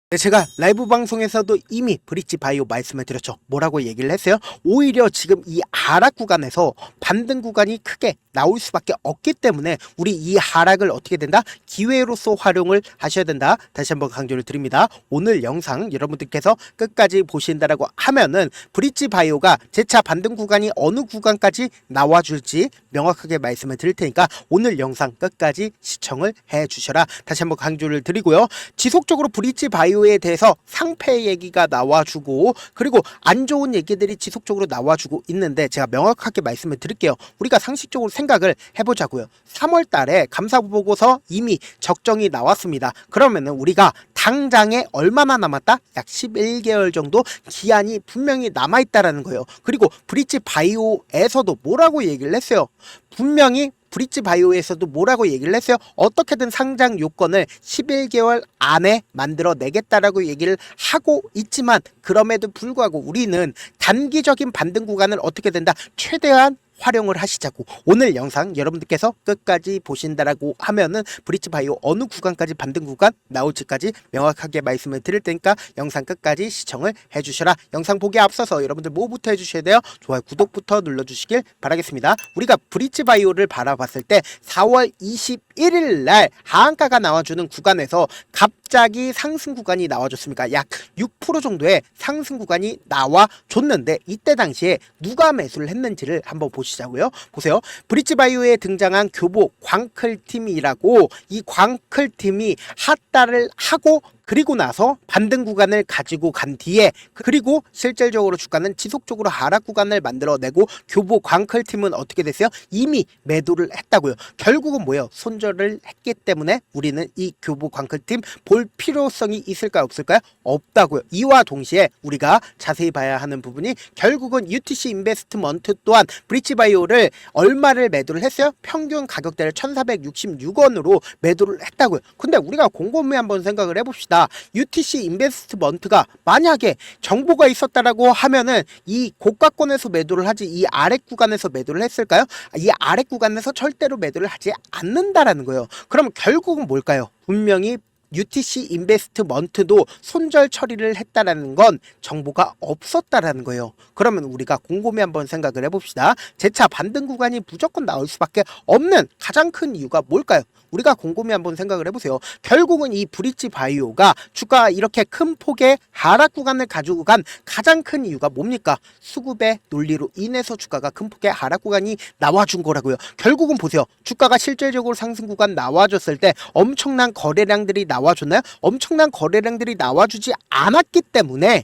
네, 제가 라이브 방송에서도 이미 브릿지 바이오 말씀을 드렸죠. 뭐라고 얘기를 했어요? 오히려 지금 이 하락 구간에서 반등 구간이 크게 나올 수밖에 없기 때문에 우리 이 하락을 어떻게 된다? 기회로서 활용을 하셔야 된다. 다시 한번 강조를 드립니다. 오늘 영상 여러분들께서 끝까지 보신다라고 하면은 브릿지 바이오가 재차 반등 구간이 어느 구간까지 나와줄지 명확하게 말씀을 드릴 테니까 오늘 영상 끝까지 시청을 해 주셔라. 다시 한번 강조를 드리고요. 지속적으로 브릿지 바이오에 대해서 상패 얘기가 나와주고 그리고 안 좋은 얘기들이 지속적으로 나와주고 있는데 제가 명확하게 말씀을 드릴게요. 우리가 상식적으로 생각을 해보자고요. 3월 달에 감사보고서 이미 적정이 나왔습니다. 그러면은 우리가 당장에 얼마나 남았다? 약 11개월 정도 기한이 분명히 남아있다라는 거예요. 그리고 브릿지 바이오에서도 뭐라고 얘기를 했어요? 분명히 브릿지 바이오에서도 뭐라고 얘기를 했어요? 어떻게든 상장 요건을 11개월 안에 만들어 내겠다라고 얘기를 하고 있지만 그럼에도 불구하고 우리는 단기적인 반등 구간을 어떻게 된다? 최대한 활용을 하시자고. 오늘 영상 여러분들께서 끝까지 보신다라고 하면은 브릿지 바이오 어느 구간까지 반등 구간 나올지까지 명확하게 말씀을 드릴 테니까 영상 끝까지 시청을 해주셔라. 영상 보기에 앞서서 여러분들 뭐부터 해주셔야 돼요? 좋아요, 구독부터 눌러주시길 바라겠습니다. 우리가 브릿지 바이오를 바라봤을 때 4월 21일 날 하한가가 나와주는 구간에서 갑자기 상승 구간이 나와줬습니까? 약 6% 정도의 상승 구간이 나와줬는데 이때 당시에 누가 매수를 했는지를 한번 보시자고요. 보세요. 브릿지 바이오에 등장한 교보 광클팀이라고 이 광클팀이 핫다를 하고 그리고 나서 반등 구간을 가지고 간 뒤에 그리고 실질적으로 주가는 지속적으로 하락 구간을 만들어내고 교보 광클팀은 어떻게 됐어요? 이미 매도를 했다고요. 결국은 뭐예요? 손절을 했기 때문에 우리는 이 교보 광클팀 볼 필요성이 있을까요? 없을까요? 없다고요. 이와 동시에 우리가 자세히 봐야 하는 부분이 결국은 UTC 인베스트먼트 또한 브릿지 바이오를 얼마를 매도를 했어요? 평균 가격대를 1466원으로 매도를 했다고요. 근데 우리가 곰곰이 한번 생각을 해봅시다. UTC 인베스트먼트가 만약에 정보가 있었다라고 하면은 이 고가권에서 매도를 하지 이 아래 구간에서 매도를 했을까요? 이 아래 구간에서 절대로 매도를 하지 않는다라는 거예요. 그럼 결국은 뭘까요? 분명히 UTC 인베스트먼트도 손절 처리를 했다라는 건 정보가 없었다라는 거예요. 그러면 우리가 곰곰이 한번 생각을 해봅시다. 재차 반등 구간이 무조건 나올 수밖에 없는 가장 큰 이유가 뭘까요? 우리가 곰곰이 한번 생각을 해보세요. 결국은 이 브릿지 바이오가 주가가 이렇게 큰 폭의 하락 구간을 가지고 간 가장 큰 이유가 뭡니까? 수급의 논리로 인해서 주가가 큰 폭의 하락 구간이 나와준 거라고요. 결국은 보세요. 주가가 실질적으로 상승 구간 나와줬을 때 엄청난 거래량들이 나와줬나요? 엄청난 거래량들이 나와주지 않았기 때문에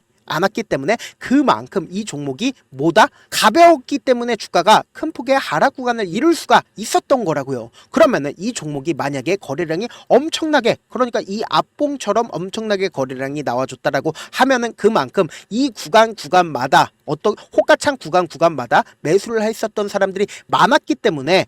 그만큼 이 종목이 뭐다? 가벼웠기 때문에 주가가 큰 폭의 하락 구간을 이룰 수가 있었던 거라고요. 그러면은 이 종목이 만약에 거래량이 엄청나게 그러니까 이 앞봉처럼 엄청나게 거래량이 나와줬다라고 하면은 그만큼 이 구간마다 어떤 호가창 구간마다 매수를 했었던 사람들이 많았기 때문에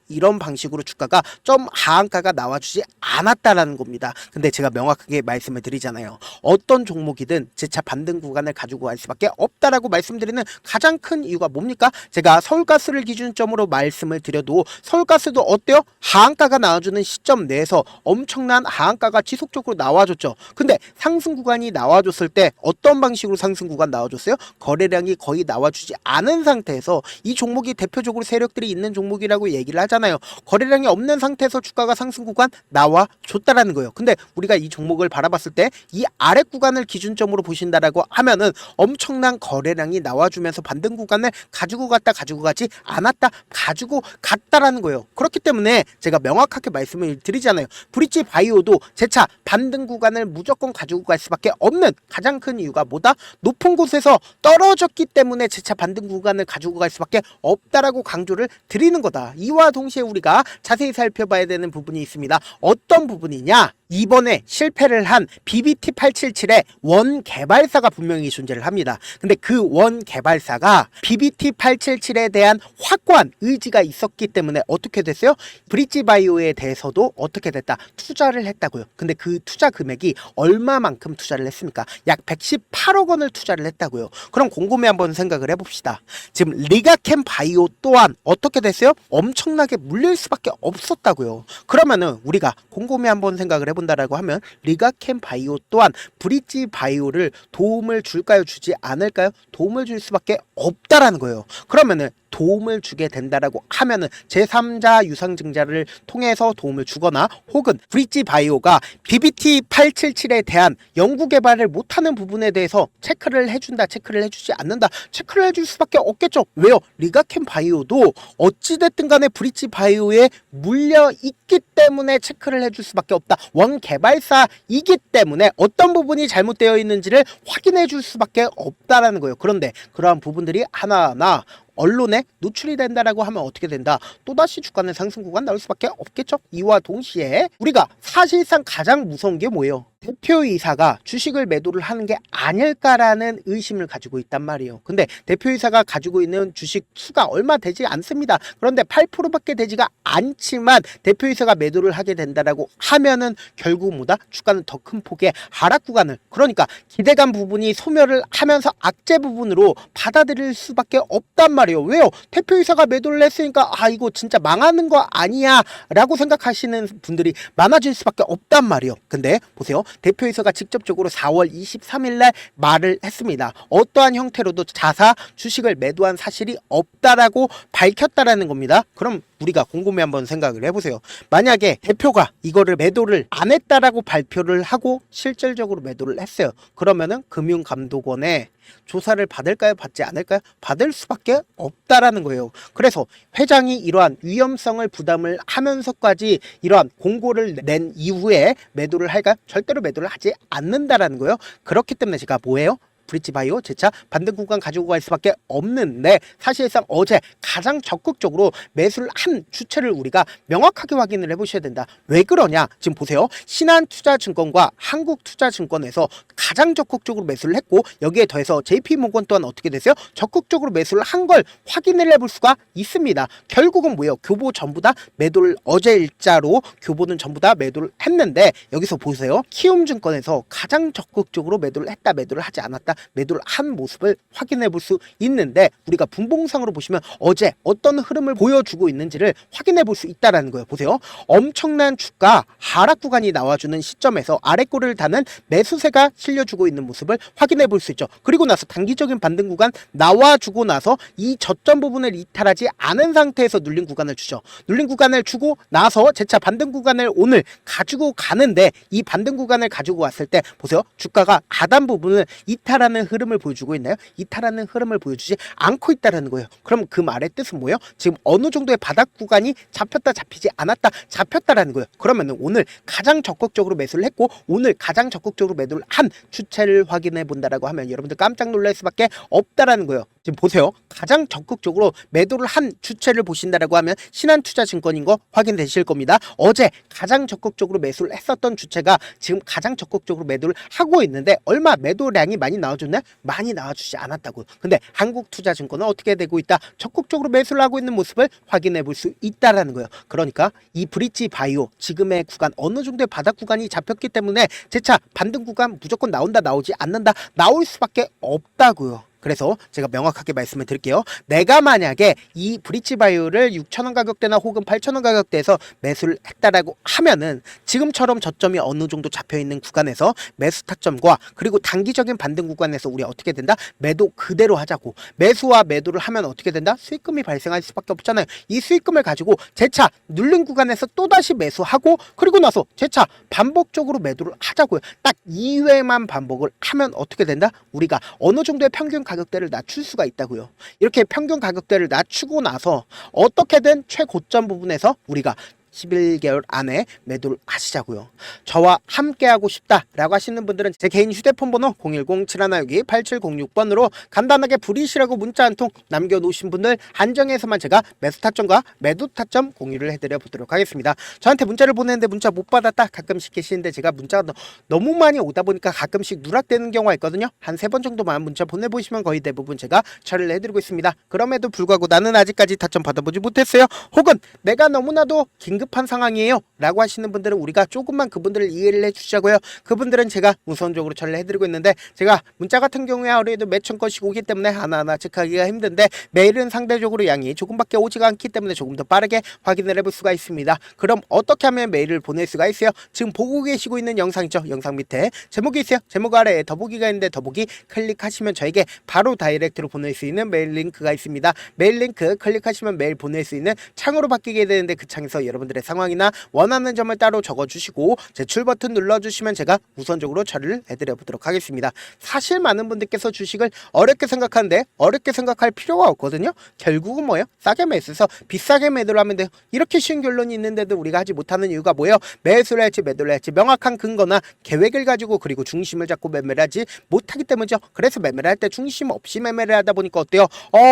이런 방식으로 주가가 좀 하한가가 나와주지 않았다라는 겁니다. 근데 제가 명확하게 말씀을 드리잖아요. 어떤 종목이든 재차 반등 구간을 가지고 갈 수밖에 없다라고 말씀드리는 가장 큰 이유가 뭡니까? 제가 서울가스를 기준점으로 말씀을 드려도 서울가스도 어때요? 하한가가 나와주는 시점 내에서 엄청난 하한가가 지속적으로 나와줬죠. 근데 상승 구간이 나와줬을 때 어떤 방식으로 상승 구간 나와줬어요? 거래량이 거의 나와주지 않은 상태에서 이 종목이 대표적으로 세력들이 있는 종목이라고 얘기를 하잖아요. 거래량이 없는 상태에서 주가가 상승 구간 나와줬다라는 거예요. 근데 우리가 이 종목을 바라봤을 때 이 아래 구간을 기준점으로 보신다라고 하면은 엄청난 거래량이 나와주면서 반등 구간을 가지고 가지 않았다 가지고 갔다라는 거예요. 그렇기 때문에 제가 명확하게 말씀을 드리잖아요. 브릿지 바이오도 재차 반등 구간을 무조건 가지고 갈 수밖에 없는 가장 큰 이유가 뭐다? 높은 곳에서 떨어졌기 때문에 재차 반등 구간을 가지고 갈 수밖에 없다라고 강조를 드리는 거다. 이와 동시에 우리가 자세히 살펴봐야 되는 부분이 있습니다. 어떤 부분이냐? 이번에 실패를 한 BBT877의 원 개발사가 분명히 존재를 합니다. 근데 그 원 개발사가 BBT877에 대한 확고한 의지가 있었기 때문에 어떻게 됐어요? 브릿지 바이오에 대해서도 어떻게 됐다? 투자를 했다고요. 근데 그 투자 금액이 얼마만큼 투자를 했습니까? 약 118억 원을 투자를 했다고요. 그럼 곰곰이 한번 생각을 해봅시다. 지금 리가캠 바이오 또한 어떻게 됐어요? 엄청나게 물릴 수밖에 없었다고요. 그러면은 우리가 곰곰이 한번 생각을 해보자. 본다라고 하면 리가켄 바이오 또한 브릿지 바이오를 도움을 줄까요? 주지 않을까요? 도움을 줄 수밖에 없다라는 거예요. 그러면은 도움을 주게 된다라고 하면은 제3자 유상증자를 통해서 도움을 주거나 혹은 브릿지 바이오가 BBT877에 대한 연구 개발을 못하는 부분에 대해서 체크를 해준다, 체크를 해주지 않는다, 체크를 해줄 수밖에 없겠죠. 왜요? 리가켄 바이오도 어찌됐든 간에 브릿지 바이오에 물려 있기 때문에 체크를 해줄 수밖에 없다. 원 개발사이기 때문에 어떤 부분이 잘못되어 있는지를 확인해 줄 수밖에 없다라는 거예요. 그런데 그러한 부분들이 하나하나 언론에 노출이 된다라고 하면 어떻게 된다? 또다시 주가는 상승 구간 나올 수밖에 없겠죠. 이와 동시에 우리가 사실상 가장 무서운 게 뭐예요? 대표이사가 주식을 매도를 하는 게 아닐까라는 의심을 가지고 있단 말이에요. 근데 대표이사가 가지고 있는 주식 수가 얼마 되지 않습니다. 그런데 8%밖에 되지가 않지만 대표이사가 매도를 하게 된다라고 하면은 결국 뭐다? 주가는 더 큰 폭의 하락 구간을, 그러니까 기대감 부분이 소멸을 하면서 악재 부분으로 받아들일 수밖에 없단 말이에요. 왜요? 대표이사가 매도를 했으니까 이거 진짜 망하는 거 아니야 라고 생각하시는 분들이 많아질 수밖에 없단 말이에요. 근데 보세요. 대표이사가 직접적으로 4월 23일 날 말을 했습니다. 어떠한 형태로도 자사 주식을 매도한 사실이 없다라고 밝혔다라는 겁니다. 그럼 우리가 곰곰이 한번 생각을 해보세요. 만약에 대표가 이거를 매도를 안 했다라고 발표를 하고 실질적으로 매도를 했어요. 그러면은 금융감독원에 조사를 받을까요? 받지 않을까요? 받을 수밖에 없다라는 거예요. 그래서 회장이 이러한 위험성을 부담을 하면서까지 이러한 공고를 낸 이후에 매도를 할까요? 절대로 매도를 하지 않는다라는 거예요. 그렇기 때문에 제가 뭐예요? 브릿지 바이오 재차 반등 구간 가지고 갈 수밖에 없는데, 사실상 어제 가장 적극적으로 매수를 한 주체를 우리가 명확하게 확인을 해보셔야 된다. 왜 그러냐? 지금 보세요. 신한투자증권과 한국투자증권에서 가장 적극적으로 매수를 했고, 여기에 더해서 JP모건 또한 어떻게 됐어요? 적극적으로 매수를 한 걸 확인을 해볼 수가 있습니다. 결국은 뭐예요? 교보 전부 다 매도를, 어제 일자로 교보는 전부 다 매도를 했는데, 여기서 보세요. 키움증권에서 가장 적극적으로 매도를 했다, 매도를 하지 않았다, 매도를 한 모습을 확인해 볼 수 있는데, 우리가 분봉상으로 보시면 어제 어떤 흐름을 보여주고 있는지를 확인해 볼 수 있다라는 거예요. 보세요. 엄청난 주가 하락 구간이 나와주는 시점에서 아래꼬리를 다는 매수세가 실려주고 있는 모습을 확인해 볼 수 있죠. 그리고 나서 단기적인 반등 구간 나와주고 나서 이 저점 부분을 이탈하지 않은 상태에서 눌린 구간을 주죠. 눌린 구간을 주고 나서 재차 반등 구간을 오늘 가지고 가는데, 이 반등 구간을 가지고 왔을 때 보세요. 주가가 하단 부분을 이탈하는 흐름을 보여주고 있나요? 이탈하는 흐름을 보여주지 않고 있다는 거예요. 그럼 그 말의 뜻은 뭐예요? 지금 어느 정도의 바닥 구간이 잡혔다, 잡히지 않았다, 잡혔다라는 거예요. 그러면 오늘 가장 적극적으로 매수를 했고, 오늘 가장 적극적으로 매도를 한 주체를 확인해 본다라고 하면 여러분들 깜짝 놀랄 수밖에 없다라는 거예요. 지금 보세요. 가장 적극적으로 매도를 한 주체를 보신다라고 하면 신한투자증권인 거 확인되실 겁니다. 어제 가장 적극적으로 매수를 했었던 주체가 지금 가장 적극적으로 매도를 하고 있는데, 얼마 매도량이 많이 나와줬나요? 많이 나와주지 않았다고. 근데 한국투자증권은 어떻게 되고 있다? 적극적으로 매수를 하고 있는 모습을 확인해 볼 수 있다라는 거예요. 그러니까 이 브릿지 바이오 지금의 구간, 어느 정도의 바닥 구간이 잡혔기 때문에 재차 반등 구간 무조건 나온다, 나오지 않는다, 나올 수밖에 없다고요. 그래서 제가 명확하게 말씀을 드릴게요. 내가 만약에 이 브릿지 바이오를 6,000원 가격대나 혹은 8,000원 가격대에서 매수를 했다라고 하면은 지금처럼 저점이 어느 정도 잡혀있는 구간에서 매수 타점과 그리고 단기적인 반등 구간에서 우리 어떻게 된다? 매도 그대로 하자고. 매수와 매도를 하면 어떻게 된다? 수익금이 발생할 수밖에 없잖아요. 이 수익금을 가지고 재차 눌린 구간에서 또다시 매수하고, 그리고 나서 재차 반복적으로 매도를 하자고요. 딱 2회만 반복을 하면 어떻게 된다? 우리가 어느 정도의 평균 가격대를 낮출 수가 있다고요. 이렇게 평균 가격대를 낮추고 나서 어떻게든 최고점 부분에서 우리가 11개월 안에 매도를 하시자고요. 저와 함께하고 싶다라고 하시는 분들은 제 개인 휴대폰 번호 010-7162-8706번으로 간단하게 브릿이라고 문자 한 통 남겨놓으신 분들 한정해서만 제가 매수 타점과 매도 타점 공유를 해드려 보도록 하겠습니다. 저한테 문자를 보내는데 문자 못 받았다 가끔씩 계시는데, 제가 문자가 너무 많이 오다 보니까 가끔씩 누락되는 경우가 있거든요. 한 3번 정도만 문자 보내보시면 거의 대부분 제가 처리를 해드리고 있습니다. 그럼에도 불구하고 나는 아직까지 타점 받아보지 못했어요. 혹은 내가 너무나도 긴 긴급한 상황이에요 라고 하시는 분들은 우리가 조금만 그분들을 이해를 해주시자고요. 그분들은 제가 우선적으로 처리해드리고 있는데, 제가 문자 같은 경우에 하루에도 몇천 건씩 오기 때문에 하나하나 체크하기가 힘든데, 메일은 상대적으로 양이 조금밖에 오지가 않기 때문에 조금 더 빠르게 확인을 해볼 수가 있습니다. 그럼 어떻게 하면 메일을 보낼 수가 있어요? 지금 보고 계시고 있는 영상이죠. 영상 밑에 제목이 있어요. 제목 아래에 더보기가 있는데 더보기 클릭하시면 저에게 바로 다이렉트로 보낼 수 있는 메일 링크가 있습니다. 메일 링크 클릭하시면 메일 보낼 수 있는 창으로 바뀌게 되는데, 그 창에서 여러분들의 상황이나 원하는 점을 따로 적어주시고 제출 버튼 눌러주시면 제가 우선적으로 처리를 해드려 보도록 하겠습니다. 사실 많은 분들께서 주식을 어렵게 생각하는데 어렵게 생각할 필요가 없거든요. 결국은 뭐예요? 싸게 매수해서 비싸게 매도를 하면 돼요. 이렇게 쉬운 결론이 있는데도 우리가 하지 못하는 이유가 뭐예요? 매수를 할지 매도를 할지 명확한 근거나 계획을 가지고, 그리고 중심을 잡고 매매를 하지 못하기 때문이죠. 그래서 매매를 할 때 중심 없이 매매를 하다 보니까 어때요?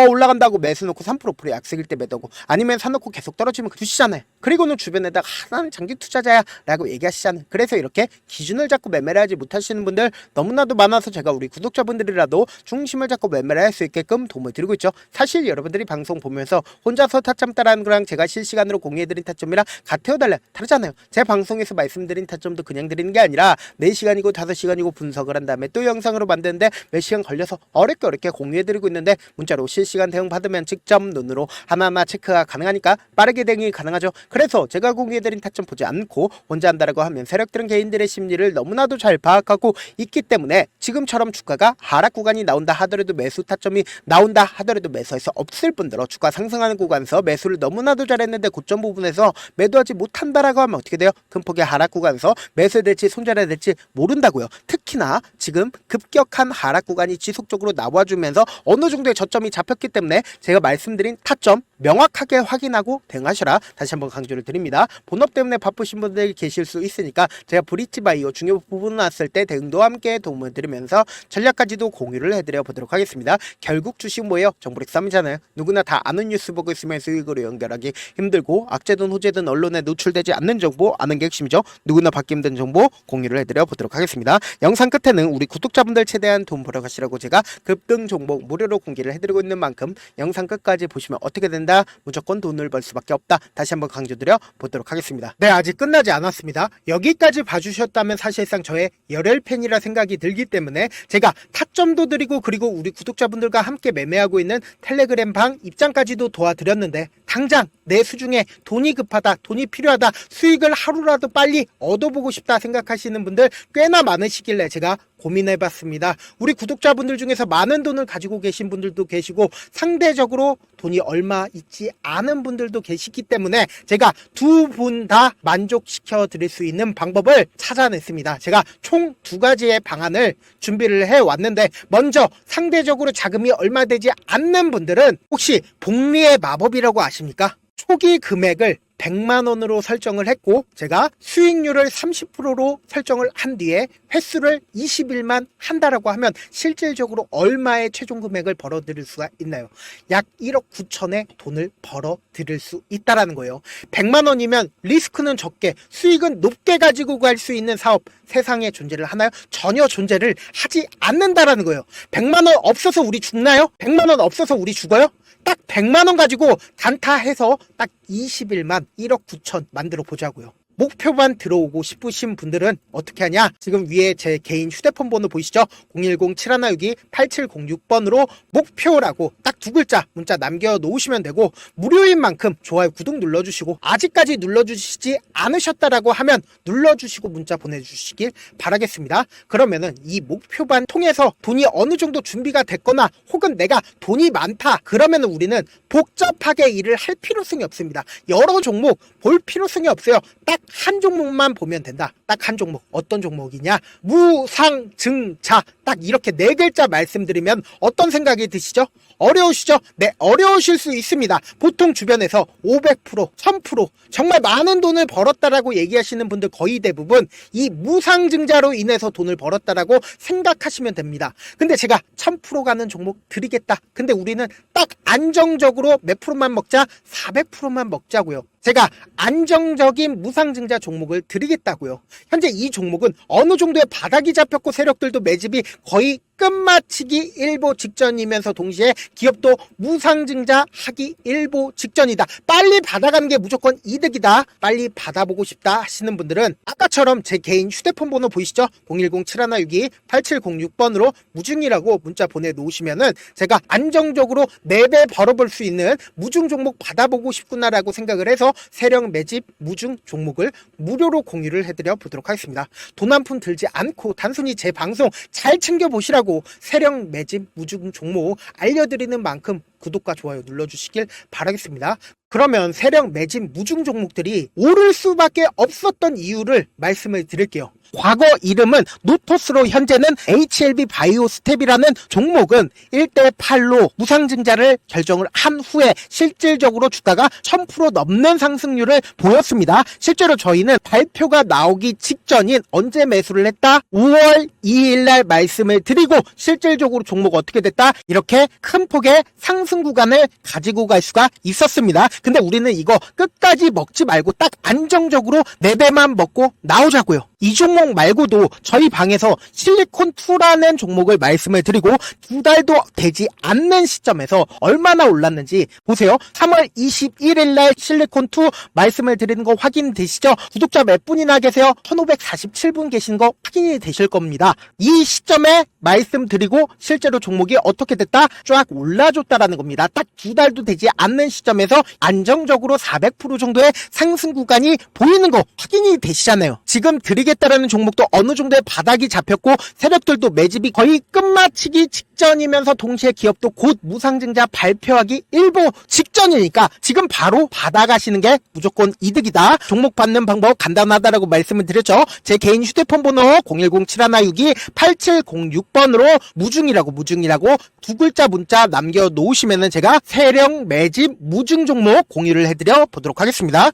올라간다고 매수 놓고 3% 약세일 때 매도고, 아니면 사놓고 계속 떨어지면 두시잖아요. 그리고는 주변에다가 나는 장기 투자자야 라고 얘기하시잖아요. 그래서 이렇게 기준을 잡고 매매를 하지 못하시는 분들 너무나도 많아서 제가 우리 구독자분들이라도 중심을 잡고 매매를 할 수 있게끔 도움을 드리고 있죠. 사실 여러분들이 방송 보면서 혼자서 타점 따라하는 거랑 제가 실시간으로 공유해드린 타점이랑 같아요 달라요? 다르잖아요. 제 방송에서 말씀드린 타점도 그냥 드리는 게 아니라 4시간이고 5시간이고 분석을 한 다음에 또 영상으로 만드는데 몇 시간 걸려서 어렵게 공유해드리고 있는데, 문자로 실시간 대응 받으면 직접 눈으로 하나하나 체크가 가능하니까 빠르게 대응이 가능하죠. 그래서 제가 공유해드린 타점 보지 않고 혼자 한다라고 하면 세력들은 개인들의 심리를 너무나도 잘 파악하고 있기 때문에, 지금처럼 주가가 하락 구간이 나온다 하더라도 매수 타점이 나온다 하더라도 매수해서 없을 뿐더러 주가 상승하는 구간에서 매수를 너무나도 잘했는데 고점 부분에서 매도하지 못한다라고 하면 어떻게 돼요? 큰 폭의 하락 구간에서 매수해야 될지 손절해야 될지 모른다고요. 특히나 지금 급격한 하락 구간이 지속적으로 나와주면서 어느 정도의 저점이 잡혔기 때문에 제가 말씀드린 타점 명확하게 확인하고 대응하셔라 다시 한번 강조를 드립니다. 본업 때문에 바쁘신 분들 계실 수 있으니까 제가 브릿지 바이오 중요 부분 나왔을 때 대응도 함께 도움을 드리면서 전략까지도 공유를 해드려 보도록 하겠습니다. 결국 주식 뭐예요? 정보력 싸움이잖아요. 누구나 다 아는 뉴스 보고 있으면 수익으로 연결하기 힘들고, 악재든 호재든 언론에 노출되지 않는 정보 아는 게 핵심이죠. 누구나 받기 힘든 정보 공유를 해드려 보도록 하겠습니다. 영상 끝에는 우리 구독자분들 최대한 돈 벌어 가시라고 제가 급등 종목 무료로 공개를 해드리고 있는 만큼 영상 끝까지 보시면 어떻게 된다? 무조건 돈을 벌 수밖에 없다. 다시 한번 강조드려 보도록 하겠습니다. 네, 아직 끝나지 않았습니다. 여기까지 봐주셨다면 사실상 저의 열혈 팬이라 생각이 들기 때문에 제가 타점도 드리고, 그리고 우리 구독자분들과 함께 매매하고 있는 텔레그램 방 입장까지도 도와드렸는데, 당장 내 수중에 돈이 급하다, 돈이 필요하다, 수익을 하루라도 빨리 얻어보고 싶다 생각하시는 분들 꽤나 많으시길래 제가 고민해봤습니다. 우리 구독자분들 중에서 많은 돈을 가지고 계신 분들도 계시고 상대적으로 돈이 얼마 있지 않은 분들도 계시기 때문에 제가 두 분 다 만족시켜 드릴 수 있는 방법을 찾아냈습니다. 제가 총 2가지의 방안을 준비를 해왔는데, 먼저 상대적으로 자금이 얼마 되지 않는 분들은 혹시 복리의 마법이라고 아십니까? 초기 금액을 100만원으로 설정을 했고, 제가 수익률을 30%로 설정을 한 뒤에 횟수를 20일만 한다라고 하면 실질적으로 얼마의 최종 금액을 벌어들일 수가 있나요? 약 1억 9천의 돈을 벌어들일 수 있다라는 거예요. 100만원이면 리스크는 적게 수익은 높게 가지고 갈 수 있는 사업 세상에 존재를 하나요? 전혀 존재를 하지 않는다라는 거예요. 100만원 없어서 우리 죽나요? 100만원 없어서 우리 죽어요? 딱 100만원 가지고 단타해서 딱 20일만 1억 9천 만들어 보자고요. 목표만 들어오고 싶으신 분들은 어떻게 하냐? 지금 위에 제 개인 휴대폰 번호 보이시죠? 010-7162-8706번으로 목표라고 딱 2글자 문자 남겨놓으시면 되고, 무료인 만큼 좋아요, 구독 눌러주시고, 아직까지 눌러주시지 않으셨다라고 하면 눌러주시고 문자 보내주시길 바라겠습니다. 그러면은 이 목표반 통해서 돈이 어느 정도 준비가 됐거나, 혹은 내가 돈이 많다 그러면 우리는 복잡하게 일을 할 필요성이 없습니다. 여러 종목 볼 필요성이 없어요. 딱 한 종목만 보면 된다. 딱 한 종목. 어떤 종목이냐? 무상증자. 딱 이렇게 4글자 말씀드리면 어떤 생각이 드시죠? 어려우시죠? 네, 어려우실 수 있습니다. 보통 주변에서 500%, 1000% 정말 많은 돈을 벌었다라고 얘기하시는 분들 거의 대부분 이 무상증자로 인해서 돈을 벌었다라고 생각하시면 됩니다. 근데 제가 1000% 가는 종목 드리겠다. 근데 우리는 딱 안정적으로 몇 프로만 먹자? 400%만 먹자고요. 제가 안정적인 무상증자 종목을 드리겠다고요. 현재 이 종목은 어느 정도의 바닥이 잡혔고 세력들도 매집이 거의 끝마치기 일보 직전이면서 동시에 기업도 무상증자 하기 일보 직전이다. 빨리 받아가는 게 무조건 이득이다. 빨리 받아보고 싶다 하시는 분들은 아까처럼 제 개인 휴대폰 번호 보이시죠? 010-7162-8706번으로 무중이라고 문자 보내놓으시면은 제가 안정적으로 4배 벌어볼 수 있는 무중 종목 받아보고 싶구나라고 생각을 해서 세력 매집 무중 종목을 무료로 공유를 해드려 보도록 하겠습니다. 돈 한 푼 들지 않고 단순히 제 방송 잘 챙겨보시라고 세력 매집 무중 종목 알려드리는 만큼 구독과 좋아요 눌러주시길 바라겠습니다. 그러면 세력 매집 무중 종목들이 오를 수밖에 없었던 이유를 말씀을 드릴게요. 과거 이름은 노토스로 현재는 HLB 바이오스텝이라는 종목은 1대8로 무상증자를 결정을 한 후에 실질적으로 주가가 1000% 넘는 상승률을 보였습니다. 실제로 저희는 발표가 나오기 직전인 언제 매수를 했다? 5월 2일 날 말씀을 드리고 실질적으로 종목 어떻게 됐다? 이렇게 큰 폭의 상승 구간을 가지고 갈 수가 있었습니다. 근데 우리는 이거 끝까지 먹지 말고 딱 안정적으로 4배만 먹고 나오자고요. 이 종목 말고도 저희 방에서 실리콘2라는 종목을 말씀을 드리고 2달도 되지 않는 시점에서 얼마나 올랐는지 보세요. 3월 21일 날 실리콘2 말씀을 드리는 거 확인되시죠? 구독자 몇 분이나 계세요? 1547분 계신 거 확인이 되실 겁니다. 이 시점에 말씀드리고 실제로 종목이 어떻게 됐다? 쫙 올라줬다라는 겁니다. 딱 2달도 되지 않는 시점에서 안정적으로 400% 정도의 상승 구간이 보이는 거 확인이 되시잖아요. 지금 드리겠다라는 종목도 어느 정도의 바닥이 잡혔고 세력들도 매집이 거의 끝마치기 직전이면서 동시에 기업도 곧 무상증자 발표하기 일보 직전이니까 지금 바로 받아가시는 게 무조건 이득이다. 종목 받는 방법 간단하다라고 말씀을 드렸죠. 제 개인 휴대폰 번호 010-7162-8706번으로 무중이라고 두 글자 문자 남겨놓으시면은 제가 세력 매집 무중 종목 공유를 해드려 보도록 하겠습니다.